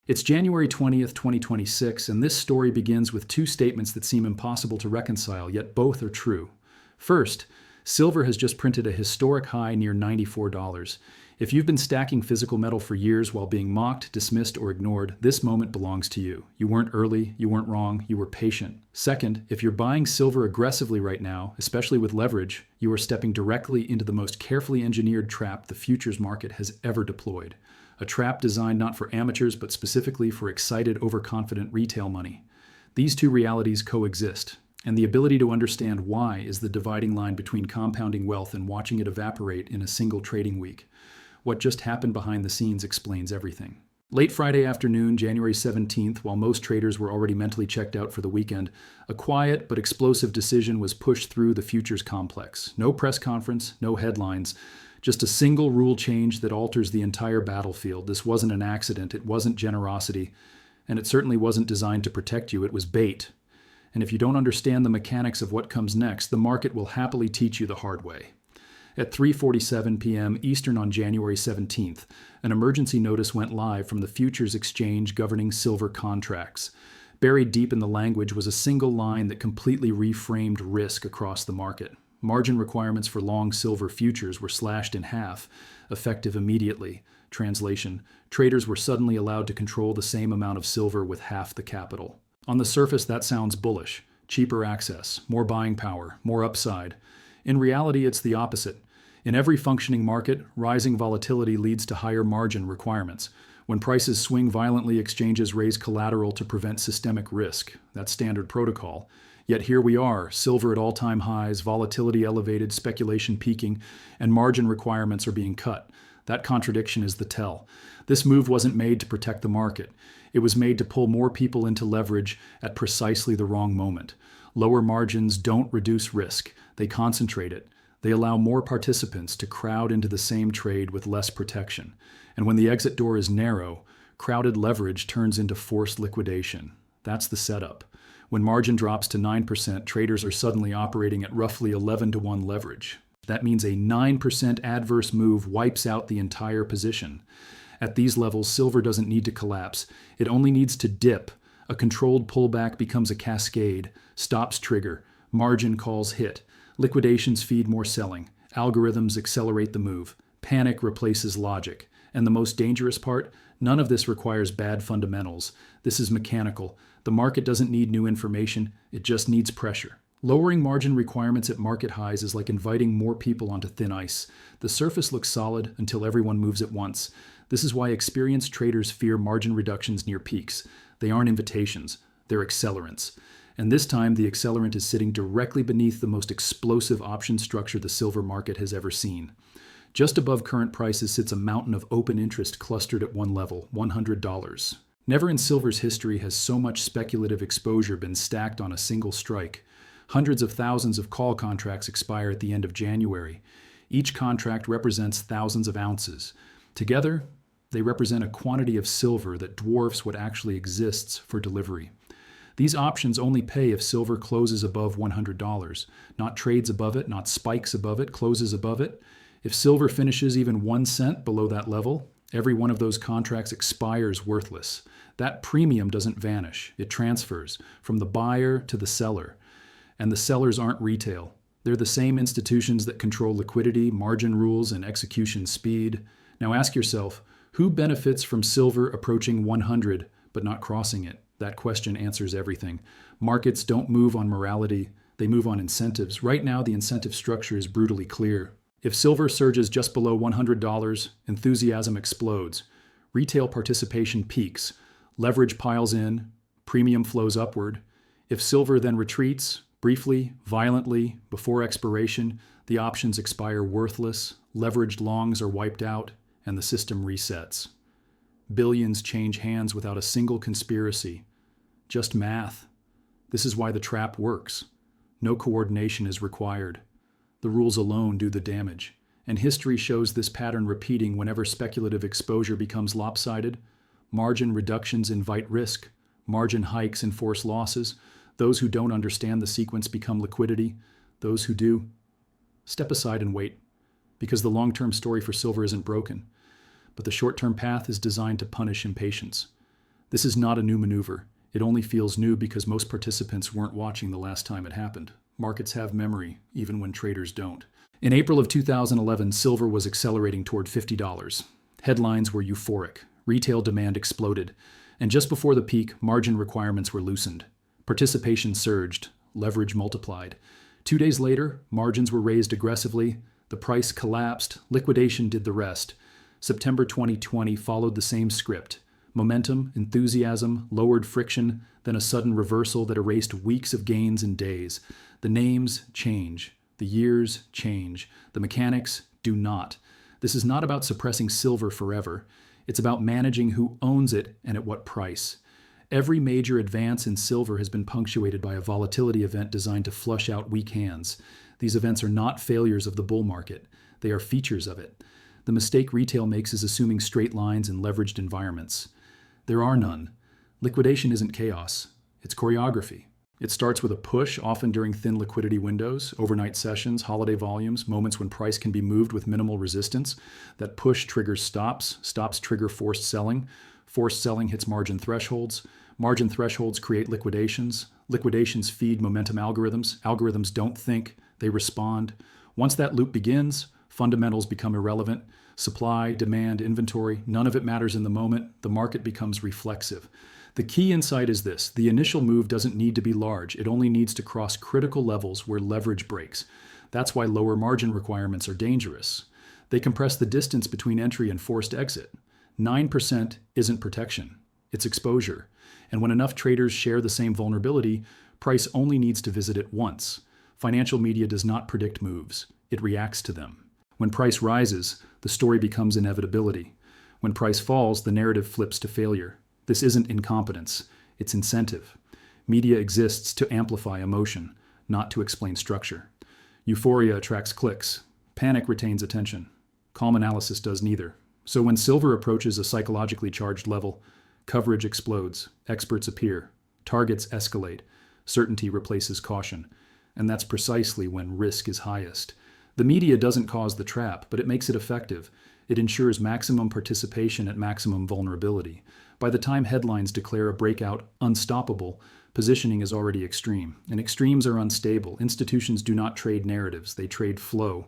It's January 20th, 2026, and this story begins with two statements that seem impossible to reconcile, yet both are true. First, silver has just printed a historic high near $94. If you've been stacking physical metal for years while being mocked, dismissed, or ignored, this moment belongs to you. You weren't early, you weren't wrong, you were patient. Second, if you're buying silver aggressively right now, especially with leverage, you are stepping directly into the most carefully engineered trap the futures market has ever deployed. A trap designed not for amateurs but specifically for excited, overconfident retail money. These two realities coexist, and the ability to understand why is the dividing line between compounding wealth and watching it evaporate in a single trading week. What just happened behind the scenes explains everything. Late Friday afternoon, January 17th, while most traders were already mentally checked out for the weekend, a quiet but explosive decision was pushed through the futures complex. No press conference, no headlines, just a single rule change that alters the entire battlefield. This wasn't an accident, it wasn't generosity, and it certainly wasn't designed to protect you, it was bait. And if you don't understand the mechanics of what comes next, the market will happily teach you the hard way. At 3:47 p.m. Eastern on January 17th, an emergency notice went live from the futures exchange governing silver contracts. Buried deep in the language was a single line that completely reframed risk across the market. Margin requirements for long silver futures were slashed in half, effective immediately. Translation: traders were suddenly allowed to control the same amount of silver with half the capital. On the surface, that sounds bullish. Cheaper access, more buying power, more upside. In reality, it's the opposite. In every functioning market, rising volatility leads to higher margin requirements. When prices swing violently, exchanges raise collateral to prevent systemic risk. That's standard protocol. Yet here we are, silver at all-time highs, volatility elevated, speculation peaking, and margin requirements are being cut. That contradiction is the tell. This move wasn't made to protect the market. It was made to pull more people into leverage at precisely the wrong moment. Lower margins don't reduce risk, they concentrate it. They allow more participants to crowd into the same trade with less protection. And when the exit door is narrow, crowded leverage turns into forced liquidation. That's the setup. When margin drops to 9%, traders are suddenly operating at roughly 11-to-1 leverage. That means a 9% adverse move wipes out the entire position. At these levels, silver doesn't need to collapse. It only needs to dip. A controlled pullback becomes a cascade. Stops trigger. Margin calls hit. Liquidations feed more selling. Algorithms accelerate the move. Panic replaces logic. And the most dangerous part? None of this requires bad fundamentals. This is mechanical. The market doesn't need new information, it just needs pressure. Lowering margin requirements at market highs is like inviting more people onto thin ice. The surface looks solid until everyone moves at once. This is why experienced traders fear margin reductions near peaks. They aren't invitations, they're accelerants. And this time, the accelerant is sitting directly beneath the most explosive option structure the silver market has ever seen. Just above current prices sits a mountain of open interest clustered at one level, $100. Never in silver's history has so much speculative exposure been stacked on a single strike. Hundreds of thousands of call contracts expire at the end of January. Each contract represents thousands of ounces. Together, they represent a quantity of silver that dwarfs what actually exists for delivery. These options only pay if silver closes above $100, not trades above it, not spikes above it, closes above it. If silver finishes even 1 cent below that level, every one of those contracts expires worthless. That premium doesn't vanish. It transfers from the buyer to the seller. And the sellers aren't retail. They're the same institutions that control liquidity, margin rules, and execution speed. Now ask yourself, who benefits from silver approaching 100 but not crossing it? That question answers everything. Markets don't move on morality, they move on incentives. Right now, the incentive structure is brutally clear. If silver surges just below $100, enthusiasm explodes. Retail participation peaks. Leverage piles in. Premium flows upward. If silver then retreats, briefly, violently, before expiration, the options expire worthless, leveraged longs are wiped out, and the system resets. Billions change hands without a single conspiracy. Just math. This is why the trap works. No coordination is required. The rules alone do the damage. And history shows this pattern repeating whenever speculative exposure becomes lopsided. Margin reductions invite risk. Margin hikes enforce losses. Those who don't understand the sequence become liquidity. Those who do, step aside and wait. Because the long-term story for silver isn't broken. But the short-term path is designed to punish impatience. This is not a new maneuver. It only feels new because most participants weren't watching the last time it happened. Markets have memory, even when traders don't. In April of 2011, silver was accelerating toward $50. Headlines were euphoric. Retail demand exploded. And just before the peak, margin requirements were loosened. Participation surged. Leverage multiplied. 2 days later, margins were raised aggressively. The price collapsed. Liquidation did the rest. September 2020 followed the same script. Momentum, enthusiasm, lowered friction, then a sudden reversal that erased weeks of gains in days. The names change. The years change. The mechanics do not. This is not about suppressing silver forever. It's about managing who owns it and at what price. Every major advance in silver has been punctuated by a volatility event designed to flush out weak hands. These events are not failures of the bull market. They are features of it. The mistake retail makes is assuming straight lines in leveraged environments. There are none. Liquidation isn't chaos. It's choreography. It starts with a push, often during thin liquidity windows, overnight sessions, holiday volumes, moments when price can be moved with minimal resistance. That push triggers stops. Stops trigger forced selling. Forced selling hits margin thresholds. Margin thresholds create liquidations. Liquidations feed momentum algorithms. Algorithms don't think, they respond. Once that loop begins, fundamentals become irrelevant. Supply, demand, inventory, none of it matters in the moment. The market becomes reflexive. The key insight is this: the initial move doesn't need to be large. It only needs to cross critical levels where leverage breaks. That's why lower margin requirements are dangerous. They compress the distance between entry and forced exit. 9% isn't protection, it's exposure. And when enough traders share the same vulnerability, price only needs to visit it once. Financial media does not predict moves, it reacts to them. When price rises, the story becomes inevitability. When price falls, the narrative flips to failure. This isn't incompetence, it's incentive. Media exists to amplify emotion, not to explain structure. Euphoria attracts clicks. Panic retains attention. Calm analysis does neither. So when silver approaches a psychologically charged level, coverage explodes, experts appear, targets escalate, certainty replaces caution. And that's precisely when risk is highest. The media doesn't cause the trap, but it makes it effective. It ensures maximum participation at maximum vulnerability. By the time headlines declare a breakout unstoppable, positioning is already extreme. And extremes are unstable. Institutions do not trade narratives, they trade flow.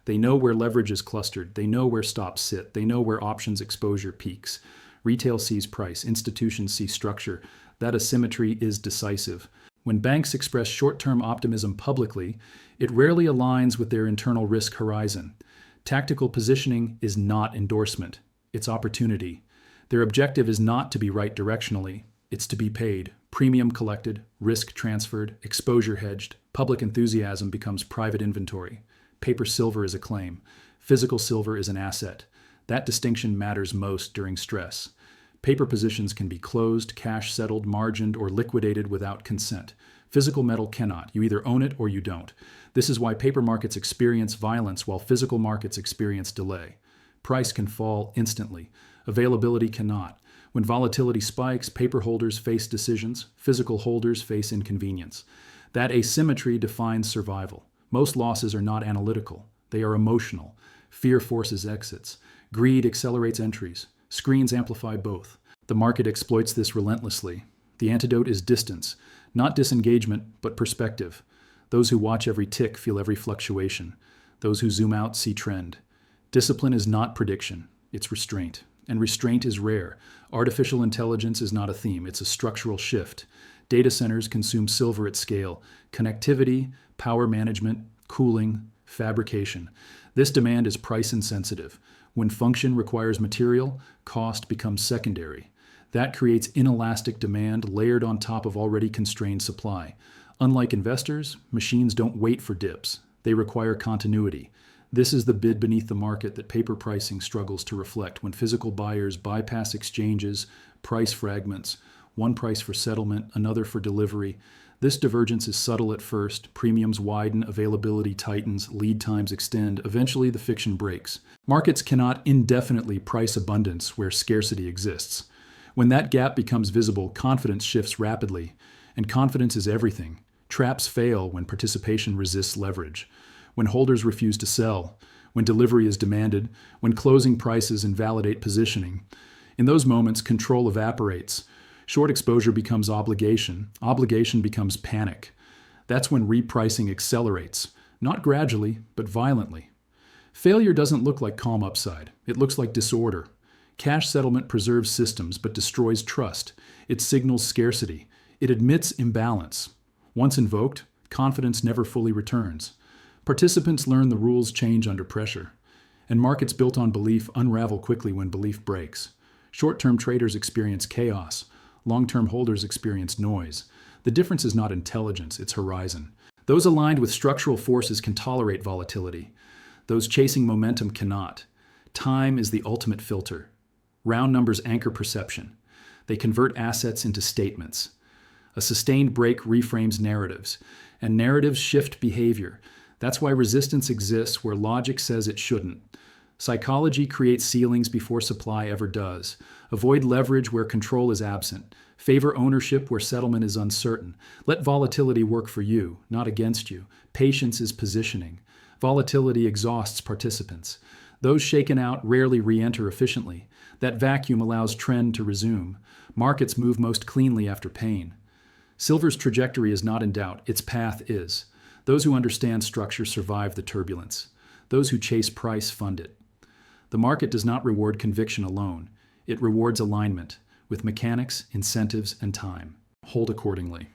They know where leverage is clustered. They know where stops sit. They know where options exposure peaks. Retail sees price. Institutions see structure. That asymmetry is decisive. When banks express short-term optimism publicly, it rarely aligns with their internal risk horizon. Tactical positioning is not endorsement. It's opportunity. Their objective is not to be right directionally. It's to be paid. Premium collected, risk transferred, exposure hedged. Public enthusiasm becomes private inventory. Paper silver is a claim. Physical silver is an asset. That distinction matters most during stress. Paper positions can be closed, cash settled, margined, or liquidated without consent. Physical metal cannot. You either own it or you don't. This is why paper markets experience violence while physical markets experience delay. Price can fall instantly. Availability cannot. When volatility spikes, paper holders face decisions. Physical holders face inconvenience. That asymmetry defines survival. Most losses are not analytical. They are emotional. Fear forces exits. Greed accelerates entries. Screens amplify both. The market exploits this relentlessly. The antidote is distance. Not disengagement, but perspective. Those who watch every tick feel every fluctuation. Those who zoom out see trend. Discipline is not prediction. It's restraint. And restraint is rare. Artificial intelligence is not a theme. It's a structural shift. Data centers consume silver at scale. Connectivity, power management, cooling, fabrication. This demand is price insensitive. When function requires material, cost becomes secondary. That creates inelastic demand layered on top of already constrained supply. Unlike investors, machines don't wait for dips. They require continuity. This is the bid beneath the market that paper pricing struggles to reflect when physical buyers bypass exchanges, price fragments, one price for settlement, another for delivery. This divergence is subtle at first, premiums widen, availability tightens, lead times extend, eventually the fiction breaks. Markets cannot indefinitely price abundance where scarcity exists. When that gap becomes visible, confidence shifts rapidly, and confidence is everything. Traps fail when participation resists leverage, when holders refuse to sell, when delivery is demanded, when closing prices invalidate positioning. In those moments, control evaporates. Short exposure becomes obligation. Obligation becomes panic. That's when repricing accelerates, not gradually, but violently. Failure doesn't look like calm upside. It looks like disorder. Cash settlement preserves systems but destroys trust. It signals scarcity. It admits imbalance. Once invoked, confidence never fully returns. Participants learn the rules change under pressure. And markets built on belief unravel quickly when belief breaks. Short-term traders experience chaos. Long-term holders experience noise. The difference is not intelligence, it's horizon. Those aligned with structural forces can tolerate volatility. Those chasing momentum cannot. Time is the ultimate filter. Round numbers anchor perception. They convert assets into statements. A sustained break reframes narratives, and narratives shift behavior. That's why resistance exists where logic says it shouldn't. Psychology creates ceilings before supply ever does. Avoid leverage where control is absent. Favor ownership where settlement is uncertain. Let volatility work for you, not against you. Patience is positioning. Volatility exhausts participants. Those shaken out rarely re-enter efficiently. That vacuum allows trend to resume. Markets move most cleanly after pain. Silver's trajectory is not in doubt. Its path is. Those who understand structure survive the turbulence. Those who chase price fund it. The market does not reward conviction alone. It rewards alignment with mechanics, incentives, and time. Hold accordingly.